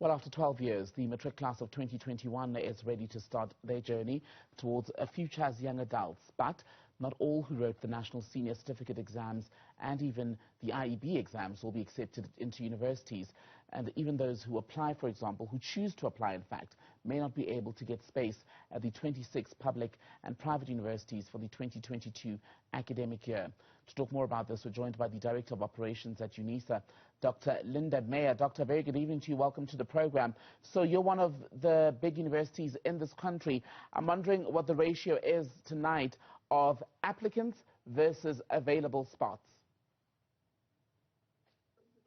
Well, after 12 years, the matric class of 2021 is ready to start their journey towards a future as young adults. But not all who wrote the National Senior Certificate exams and even the IEB exams will be accepted into universities. And even those who apply, for example, who choose to apply, in fact, may not be able to get space at the 26 public and private universities for the 2022 academic year. To talk more about this, we're joined by the Director of Operations at UNISA, Dr. Linda Meyer. Doctor, very good evening to you. Welcome to the program. So you're one of the big universities in this country. I'm wondering what the ratio is tonight of applicants versus available spots.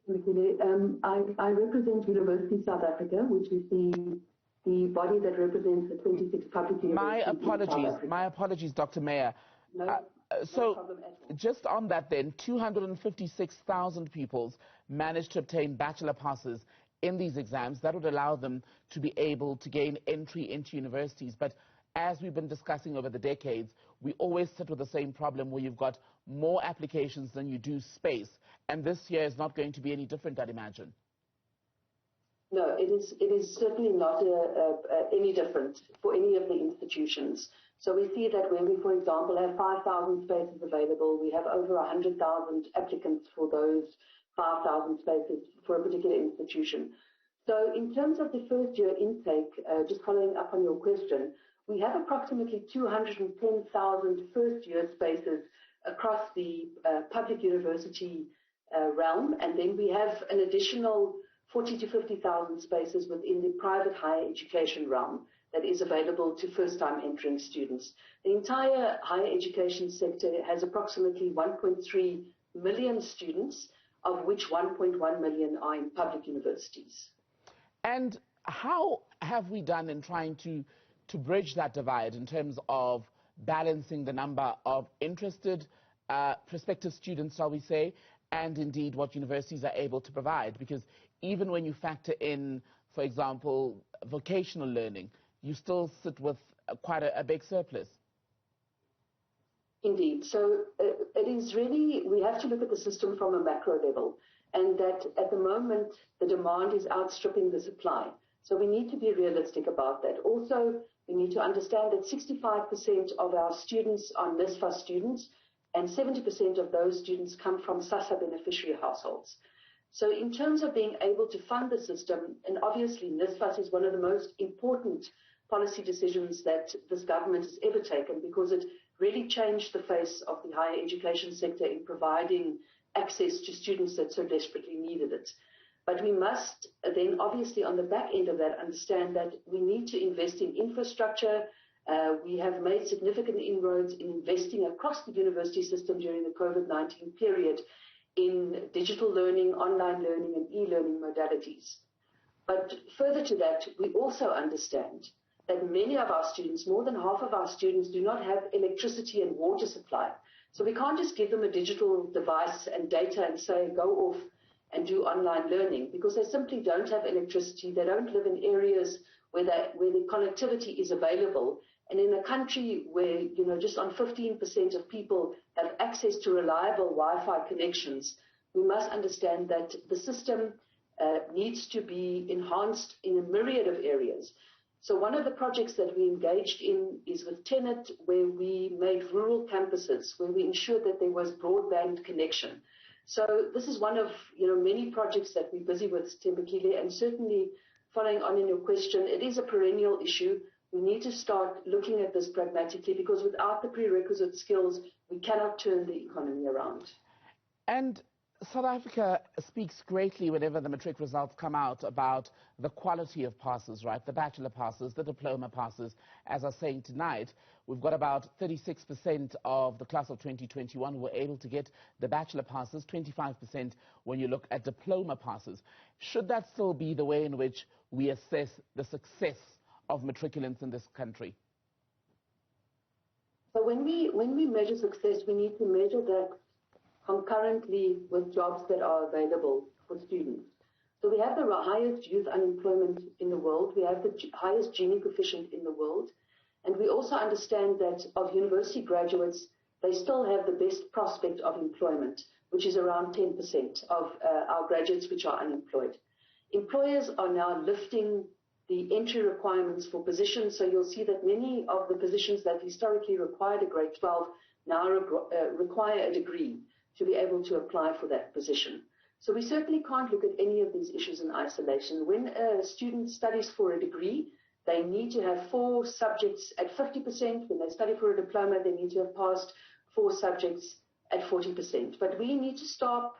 I represent University South Africa, which is the body that represents the 26 public universities. My apologies, Dr. Meyer. No problem at all. Just on that then, 256,000 pupils managed to obtain bachelor passes in these exams. That would allow them to be able to gain entry into universities. But as we've been discussing over the decades, we always sit with the same problem where you've got more applications than you do space. And this year is not going to be any different, I'd imagine. No, it is certainly not any different for any of the institutions. So we see that when we, for example, have 5,000 spaces available, we have over 100,000 applicants for those 5,000 spaces for a particular institution. So in terms of the first year intake, just following up on your question, we have approximately 210,000 first year spaces across the public university realm, and then we have an additional 40 to 50,000 spaces within the private higher education realm that is available to first-time entering students. The entire higher education sector has approximately 1.3 million students, of which 1.1 million are in public universities. And how have we done in trying to bridge that divide in terms of balancing the number of interested prospective students, shall we say, and indeed what universities are able to provide? Because even when you factor in, for example, vocational learning, you still sit with quite a big surplus. Indeed. So it is really, we have to look at the system from a macro level, and that at the moment the demand is outstripping the supply. So we need to be realistic about that. Also, we need to understand that 65% of our students are NSFAS students, and 70% of those students come from SASSA beneficiary households. So in terms of being able to fund the system, and obviously NSFAS is one of the most important policy decisions that this government has ever taken, because it really changed the face of the higher education sector in providing access to students that so desperately needed it. But we must then obviously on the back end of that understand that we need to invest in infrastructure. We have made significant inroads in investing across the university system during the COVID-19 period in digital learning, online learning, and e-learning modalities. But further to that, we also understand that many of our students, more than half of our students, do not have electricity and water supply. So we can't just give them a digital device and data and say, go off and do online learning, because they simply don't have electricity. They don't live in areas where the connectivity is available. And in a country where, just on 15% of people have access to reliable Wi-Fi connections, we must understand that the system needs to be enhanced in a myriad of areas. So one of the projects that we engaged in is with Tenet, where we made rural campuses, where we ensured that there was broadband connection. So this is one of many projects that we're busy with, Tembekile, and certainly following on in your question, it is a perennial issue. We need to start looking at this pragmatically, because without the prerequisite skills, we cannot turn the economy around. And South Africa speaks greatly whenever the matric results come out about the quality of passes, right? The bachelor passes, the diploma passes. As I was saying tonight, we've got about 36% of the class of 2021 who were able to get the bachelor passes, 25% when you look at diploma passes. Should that still be the way in which we assess the success of matriculants in this country? So when we measure success, we need to measure that concurrently with jobs that are available for students. So we have the highest youth unemployment in the world. We have the highest Gini coefficient in the world. And we also understand that of university graduates, they still have the best prospect of employment, which is around 10% of our graduates which are unemployed. Employers are now lifting the entry requirements for positions, so you'll see that many of the positions that historically required a grade 12 now require a degree to be able to apply for that position. So we certainly can't look at any of these issues in isolation. When a student studies for a degree, they need to have 4 subjects at 50%. When they study for a diploma, they need to have passed 4 subjects at 40%. But we need to stop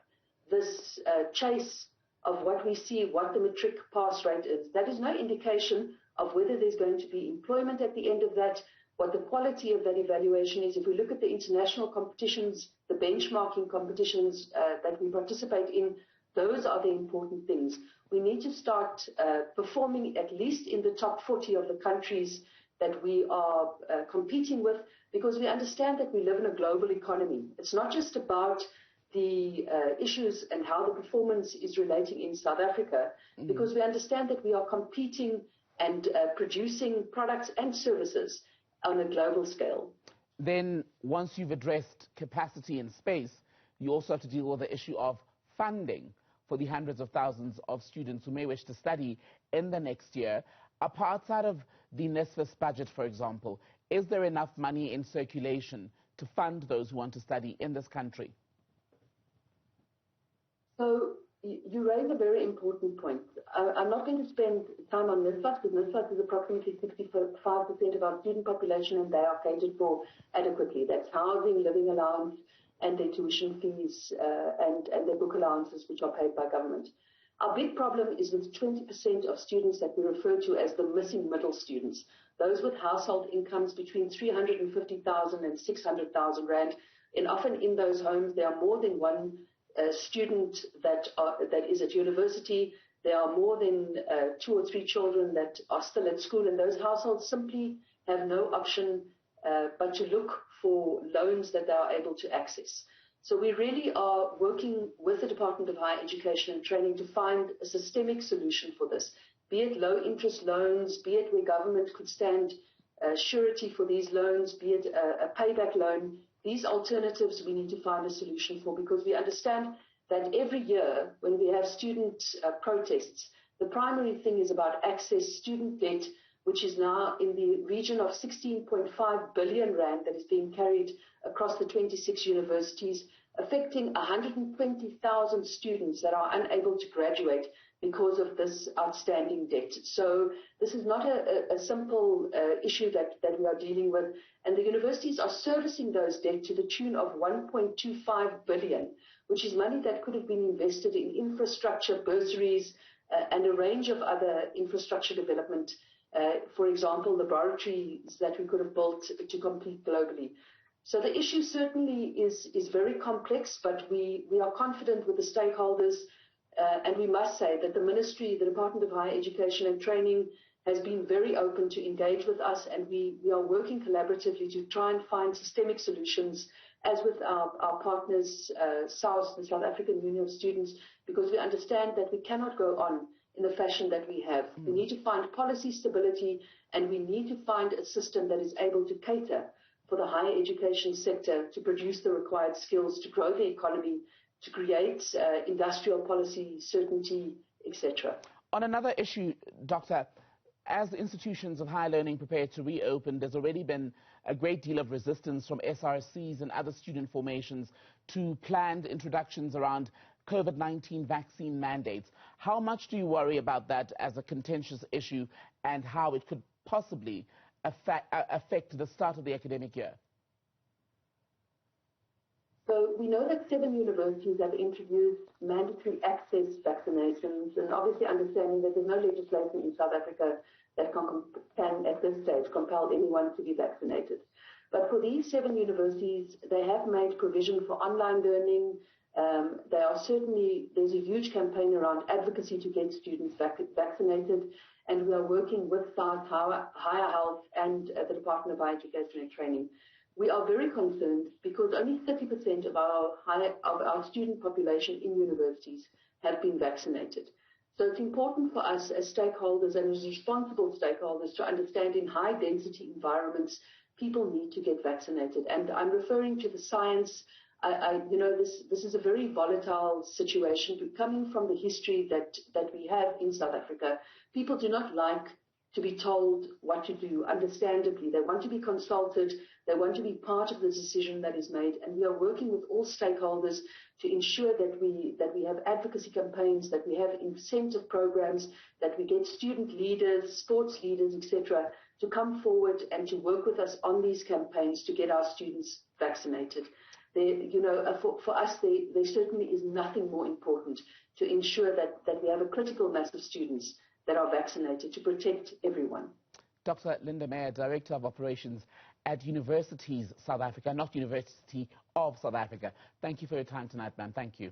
this chase of what we see, what the matric pass rate is. That is no indication of whether there's going to be employment at the end of that, what the quality of that evaluation is. If we look at the international competitions, the benchmarking competitions that we participate in, those are the important things. We need to start performing at least in the top 40 of the countries that we are competing with, because we understand that we live in a global economy. It's not just about the issues and how the performance is relating in South Africa, because we understand that we are competing and producing products and services on a global scale. Then once you've addressed capacity and space, you also have to deal with the issue of funding for the hundreds of thousands of students who may wish to study in the next year. Outside of the NSFAS budget, for example, is there enough money in circulation to fund those who want to study in this country? So you raise a very important point. I'm not going to spend time on NSFAS, because NSFAS is approximately 65% of our student population, and they are catered for adequately. That's housing, living allowance, and their tuition fees and their book allowances, which are paid by government. Our big problem is with 20% of students that we refer to as the missing middle students, those with household incomes between 350,000 and 600,000 rand. And often in those homes, there are more than one student that is at university. There are more than 2 or 3 children that are still at school, and those households simply have no option but to look for loans that they are able to access. So we really are working with the Department of Higher Education and Training to find a systemic solution for this, be it low interest loans, be it where government could stand surety for these loans, be it a payback loan. These alternatives we need to find a solution for, because we understand that every year when we have student protests, the primary thing is about access, student debt, which is now in the region of 16.5 billion rand that is being carried across the 26 universities, affecting 120,000 students that are unable to graduate because of this outstanding debt. So this is not a simple issue that we are dealing with, and the universities are servicing those debt to the tune of 1.25 billion, which is money that could have been invested in infrastructure, bursaries, and a range of other infrastructure development. For example, laboratories that we could have built to compete globally. So the issue certainly is very complex, but we are confident with the stakeholders, and we must say that the Ministry, the Department of Higher Education and Training, has been very open to engage with us, and we are working collaboratively to try and find systemic solutions, as with our partners, SAUS, the South African Union of Students, because we understand that we cannot go on in the fashion that we have. We need to find policy stability, and we need to find a system that is able to cater for the higher education sector to produce the required skills, to grow the economy, to create industrial policy certainty, etc. On another issue, Doctor, as institutions of higher learning prepare to reopen, there's already been a great deal of resistance from SRCs and other student formations to planned introductions around COVID-19 vaccine mandates. How much do you worry about that as a contentious issue, and how it could possibly affect the start of the academic year? So we know that 7 universities have introduced mandatory access vaccinations, and obviously understanding that there's no legislation in South Africa that can at this stage compel anyone to be vaccinated. But for these 7 universities, they have made provision for online learning. They are certainly, there's a huge campaign around advocacy to get students vaccinated, and we are working with SAUS, Higher Health, and the Department of Higher Education and Training. We are very concerned because only 30% of our student population in universities have been vaccinated. So it's important for us as stakeholders and as responsible stakeholders to understand in high density environments, people need to get vaccinated. And I'm referring to the science This is a very volatile situation coming from the history that we have in South Africa. People do not like to be told what to do, understandably. They want to be consulted. They want to be part of the decision that is made. And we are working with all stakeholders to ensure that we have advocacy campaigns, that we have incentive programs, that we get student leaders, sports leaders, etc., to come forward and to work with us on these campaigns to get our students vaccinated. For us, there certainly is nothing more important to ensure that we have a critical mass of students that are vaccinated to protect everyone. Dr. Linda Meyer, Director of Operations at Universities South Africa, not University of South Africa. Thank you for your time tonight, ma'am. Thank you.